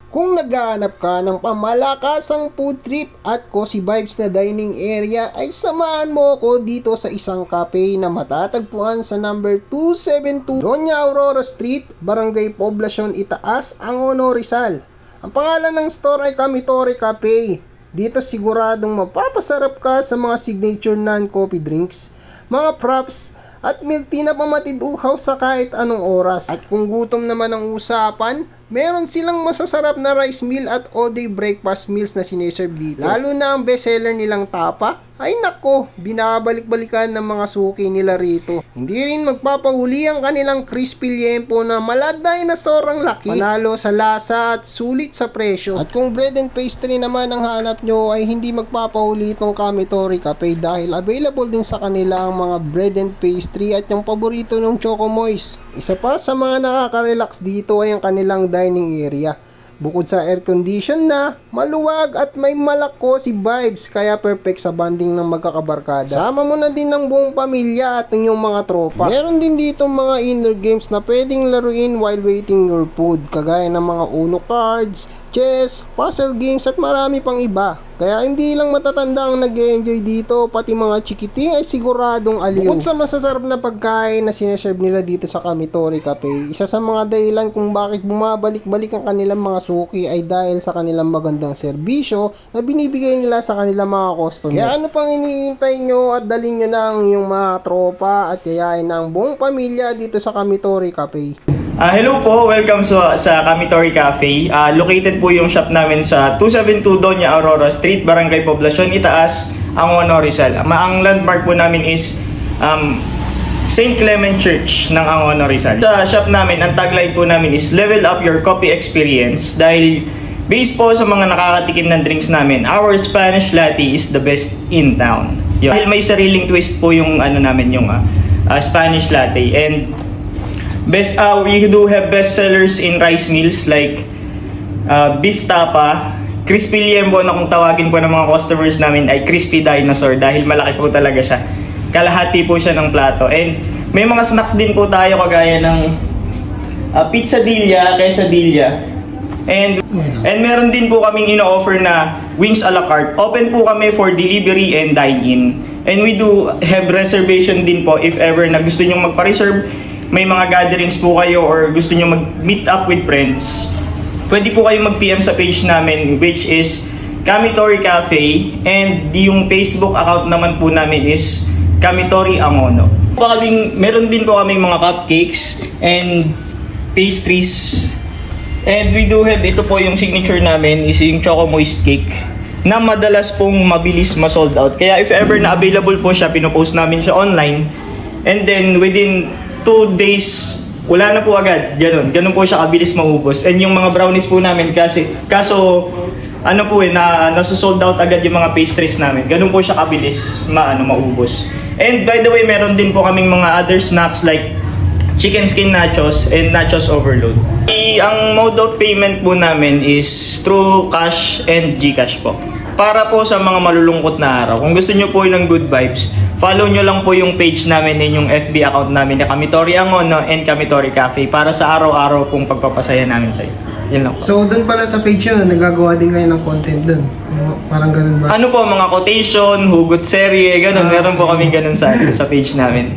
Kung naghahanap ka ng pamalakasang food trip at cozy vibes na dining area, ay samahan mo ako dito sa isang cafe na matatagpuan sa number 272 Doña Aurora Street, Barangay Poblacion, Itaas, Angono, Rizal. Ang pangalan ng store ay Kamitori Cafe. Dito siguradong mapapasarap ka sa mga signature non-coffee drinks, mga props, at milk tea na pamatid uhaw sa kahit anong oras. At kung gutom naman ang usapan, meron silang masasarap na rice meal at all-day breakfast meals na sineserve dito. Lalo na ang bestseller nilang tapa. Ay nako, binabalik-balikan ng mga suki nila rito. Hindi rin magpapahuli ang kanilang crispy liempo na mala dinosaur ang laki. Panalo sa lasa at sulit sa presyo. At kung bread and pastry naman ang hanap nyo, ay hindi magpapahuli itong Kamitori Cafe dahil available din sa kanila ang mga bread and pastry at yung paborito ng Choco Moist. Isa pa sa mga nakaka-relax dito ay ang kanilang dining area. Bukod sa air condition na, maluwag at may malako si vibes, kaya perfect sa banding ng magkakabarkada. Sama mo na din ng buong pamilya at inyong mga tropa. Meron din dito mga indoor games na pwedeng laruin while waiting your food, kagaya ng mga Uno cards, chess, puzzle games at marami pang iba. Kaya hindi lang matatanda ang nag-enjoy dito, pati mga chikiting ay siguradong aliw. Bukod sa masasarap na pagkain na sineserve nila dito sa Kamitori Cafe, isa sa mga dahilan kung bakit bumabalik-balik ang kanilang mga suki ay dahil sa kanilang magandang serbisyo na binibigay nila sa kanilang mga customer. Kaya ano pang iniintay nyo at dalhin nyo na ang inyong mga tropa at yayain na ang buong pamilya dito sa Kamitori Cafe. Hello po, welcome sa Kamitori Cafe. Located po yung shop namin sa 272 Doña Aurora Street, Barangay Poblacion, Itaas, Angono, Rizal. Ang landmark po namin is St. Clement Church ng Angono, Rizal. Sa shop namin, ang tagline po namin is Level Up Your Coffee Experience. Dahil based po sa mga nakakatikim ng drinks namin, our Spanish latte is the best in town. Dahil may sariling twist po yung namin, yung Spanish latte. And we do have best sellers in rice meals like beef tapa, crispy liempo na kung tawagin po ng mga customers namin ay crispy dinosaur dahil malaki po talaga siya. Kalahati po siya ng plato. And may mga snacks din po tayo kagaya ng pizzadilla, quesadilla. And meron din po kaming ino-offer na wings a la carte. Open po kami for delivery and dine-in. And we do have reservation din po if ever na gusto nyo magpa-reserve, may mga gatherings po kayo or gusto nyo mag-meet up with friends, pwede po kayo mag-PM sa page namin which is Kamitori Cafe, and yung Facebook account naman po namin is Kamitori Angono. Meron din po kaming mga cupcakes and pastries, and we do have, ito po yung signature namin is yung Choco Moist Cake na madalas pong mabilis ma-sold out. Kaya if ever na available po siya, pinopost namin siya online, and then within 2 days, wala na po agad. Ganun po siya kabilis maubos. And yung mga brownies po namin kaso nasa-sold out agad yung mga pastries namin. Ganun po siya kabilis maubos. And by the way, meron din po kaming mga other snacks like chicken skin nachos and nachos overload. Ang mode of payment po namin is through cash and GCash po. Para po sa mga malulungkot na araw, kung gusto nyo po ng good vibes, follow nyo lang po yung page namin and yung FB account namin na Kamitori Angono and Kamitori Cafe para sa araw-araw pong pagpapasaya namin sa iyo. Yun lang po. So, doon pala sa page nyo, nagagawa din kayo ng content doon? Parang ganun ba? Ano po, mga quotation, hugot serye, ganun. Meron po kami ganun sa page namin.